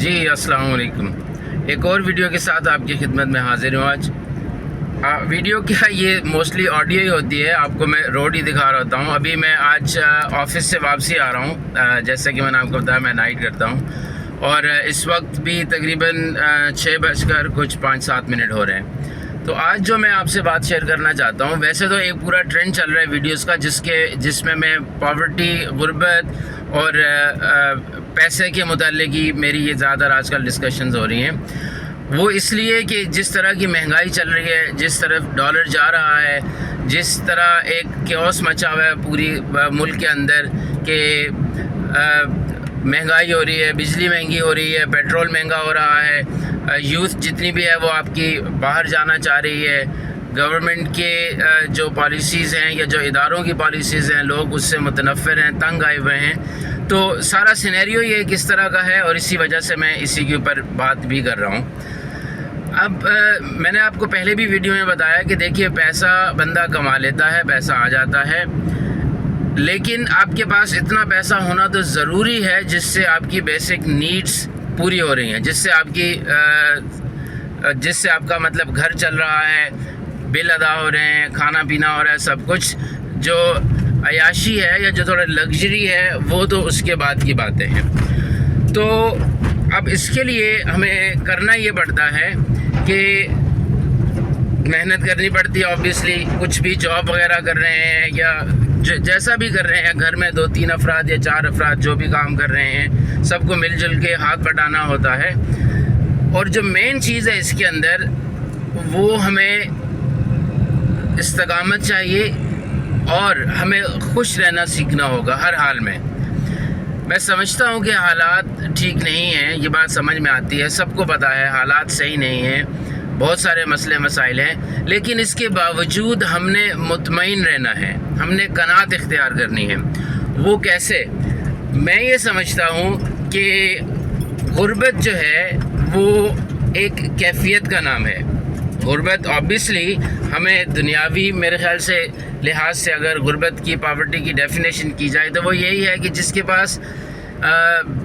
جی السلام علیکم۔ ایک اور ویڈیو کے ساتھ آپ کی خدمت میں حاضر ہوں آج۔ ویڈیو کیا یہ موسٹلی آڈیو ہی ہوتی ہے، آپ کو میں روڈ ہی دکھا رہا ہوتا ہوں۔ ابھی میں آج آفس سے واپسی آ رہا ہوں، جیسا کہ میں نے آپ کو بتایا میں نائٹ کرتا ہوں، اور اس وقت بھی تقریباً 6:05 ہو رہے ہیں۔ تو آج جو میں آپ سے بات شیئر کرنا چاہتا ہوں، ویسے تو ایک پورا ٹرینڈ چل رہا ہے ویڈیوز کا جس میں پاورٹی، غربت اور پیسے کے متعلق ہی میری یہ زیادہ تر آج کل ڈسکشنز ہو رہی ہیں۔ وہ اس لیے کہ جس طرح کی مہنگائی چل رہی ہے، جس طرف ڈالر جا رہا ہے، جس طرح ایک کیوس مچا ہوا ہے پوری ملک کے اندر کہ مہنگائی ہو رہی ہے، بجلی مہنگی ہو رہی ہے، پیٹرول مہنگا ہو رہا ہے، یوتھ جتنی بھی ہے وہ آپ کی باہر جانا چاہ رہی ہے، گورنمنٹ کے جو پالیسیز ہیں یا جو اداروں کی پالیسیز ہیں لوگ اس سے متنفر ہیں، تنگ آئے ہوئے ہیں۔ تو سارا سینیریو یہ کس طرح کا ہے، اور اسی وجہ سے میں اسی کے اوپر بات بھی کر رہا ہوں۔ اب میں نے آپ کو پہلے بھی ویڈیو میں بتایا کہ دیکھیے پیسہ بندہ کما لیتا ہے، پیسہ آ جاتا ہے، لیکن آپ کے پاس اتنا پیسہ ہونا تو ضروری ہے جس سے آپ کی بیسک نیڈز پوری ہو رہی ہیں، جس سے آپ کا مطلب گھر چل رہا ہے، بل ادا ہو رہے ہیں، کھانا پینا ہو رہا ہے، سب کچھ جو عیاشی ہے یا جو تھوڑا لگژری ہے وہ تو اس کے بعد کی باتیں ہیں۔ تو اب اس کے لیے ہمیں کرنا یہ پڑتا ہے کہ محنت کرنی پڑتی ہے، آبویسلی کچھ بھی جاب وغیرہ کر رہے ہیں یا جیسا بھی کر رہے ہیں، گھر میں 2-3 افراد یا 4 افراد جو بھی کام کر رہے ہیں، سب کو مل جل کے ہاتھ بٹانا ہوتا ہے۔ اور جو مین چیز ہے اس کے اندر وہ ہمیں استقامت چاہیے اور ہمیں خوش رہنا سیکھنا ہوگا ہر حال میں۔ میں سمجھتا ہوں کہ حالات ٹھیک نہیں ہیں، یہ بات سمجھ میں آتی ہے، سب کو پتہ ہے حالات صحیح نہیں ہیں، بہت سارے مسئلے مسائل ہیں، لیکن اس کے باوجود ہم نے مطمئن رہنا ہے، ہم نے قناعت اختیار کرنی ہے۔ وہ کیسے؟ میں یہ سمجھتا ہوں کہ غربت جو ہے وہ ایک کیفیت کا نام ہے۔ غربت آبویسلی ہمیں دنیاوی میرے خیال سے لحاظ سے اگر غربت کی پاورٹی کی ڈیفینیشن کی جائے تو وہ یہی ہے کہ جس کے پاس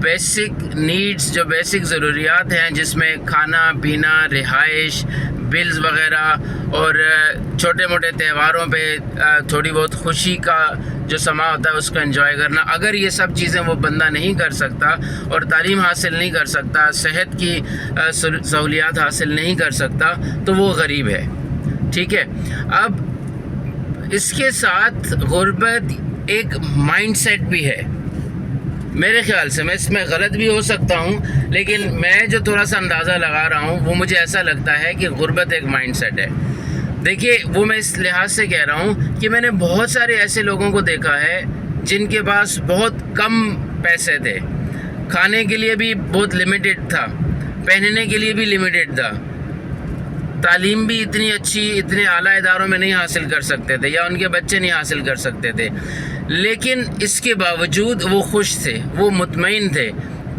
بیسک نیڈز، جو بیسک ضروریات ہیں، جس میں کھانا پینا، رہائش، بلز وغیرہ، اور چھوٹے موٹے تہواروں پہ تھوڑی بہت خوشی کا جو سما ہوتا ہے اس کو انجوائے کرنا، اگر یہ سب چیزیں وہ بندہ نہیں کر سکتا اور تعلیم حاصل نہیں کر سکتا، صحت کی سہولیات حاصل نہیں کر سکتا تو وہ غریب ہے، ٹھیک ہے۔ اب اس کے ساتھ غربت ایک مائنڈ سیٹ بھی ہے میرے خیال سے، میں اس میں غلط بھی ہو سکتا ہوں، لیکن میں جو تھوڑا سا اندازہ لگا رہا ہوں وہ مجھے ایسا لگتا ہے کہ غربت ایک مائنڈ سیٹ ہے۔ دیکھیے وہ میں اس لحاظ سے کہہ رہا ہوں کہ میں نے بہت سارے ایسے لوگوں کو دیکھا ہے جن کے پاس بہت کم پیسے تھے، کھانے کے لیے بھی بہت لمیٹڈ تھا، پہننے کے لیے بھی لمیٹڈ تھا، تعلیم بھی اتنی اچھی اتنے اعلیٰ اداروں میں نہیں حاصل کر سکتے تھے یا ان کے بچے نہیں حاصل کر سکتے تھے، لیکن اس کے باوجود وہ خوش تھے، وہ مطمئن تھے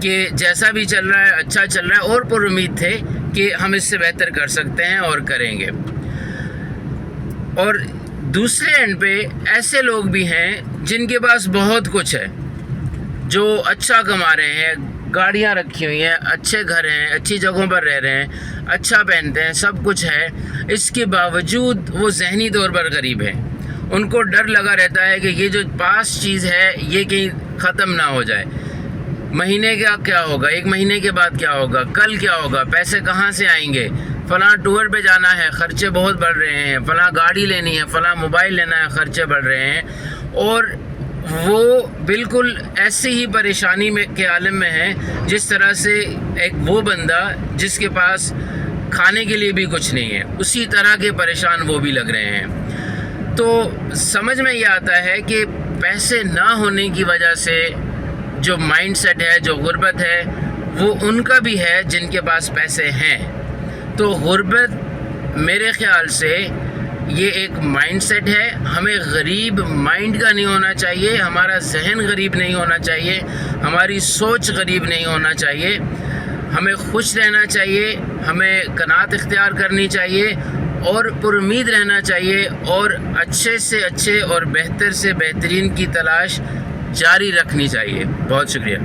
کہ جیسا بھی چل رہا ہے اچھا چل رہا ہے، اور پر امید تھے کہ ہم اس سے بہتر کر سکتے ہیں اور کریں گے۔ اور دوسرے اینڈ پہ ایسے لوگ بھی ہیں جن کے پاس بہت کچھ ہے، جو اچھا کما رہے ہیں، گاڑیاں رکھی ہوئی ہیں، اچھے گھر ہیں، اچھی جگہوں پر رہ رہے ہیں، اچھا پہنتے ہیں، سب کچھ ہے، اس کے باوجود وہ ذہنی طور پر غریب ہیں۔ ان کو ڈر لگا رہتا ہے کہ یہ جو پاس چیز ہے یہ کہیں ختم نہ ہو جائے، مہینے کا کیا ہوگا، 1 مہینے کے بعد کیا ہوگا، کل کیا ہوگا، پیسے کہاں سے آئیں گے، فلاں ٹور پہ جانا ہے، خرچے بہت بڑھ رہے ہیں، فلاں گاڑی لینی ہے، فلاں موبائل لینا ہے، خرچے بڑھ رہے ہیں، اور وہ بالکل ایسی ہی پریشانی کے عالم میں ہیں جس طرح سے ایک وہ بندہ جس کے پاس کھانے کے لیے بھی کچھ نہیں ہے، اسی طرح کے پریشان وہ بھی لگ رہے ہیں۔ تو سمجھ میں یہ آتا ہے کہ پیسے نہ ہونے کی وجہ سے جو مائنڈ سیٹ ہے، جو غربت ہے، وہ ان کا بھی ہے جن کے پاس پیسے ہیں۔ تو غربت میرے خیال سے یہ ایک مائنڈ سیٹ ہے، ہمیں غریب مائنڈ کا نہیں ہونا چاہیے، ہمارا ذہن غریب نہیں ہونا چاہیے، ہماری سوچ غریب نہیں ہونا چاہیے، ہمیں خوش رہنا چاہیے، ہمیں قناعت اختیار کرنی چاہیے اور پر امید رہنا چاہیے، اور اچھے سے اچھے اور بہتر سے بہترین کی تلاش جاری رکھنی چاہیے۔ بہت شکریہ۔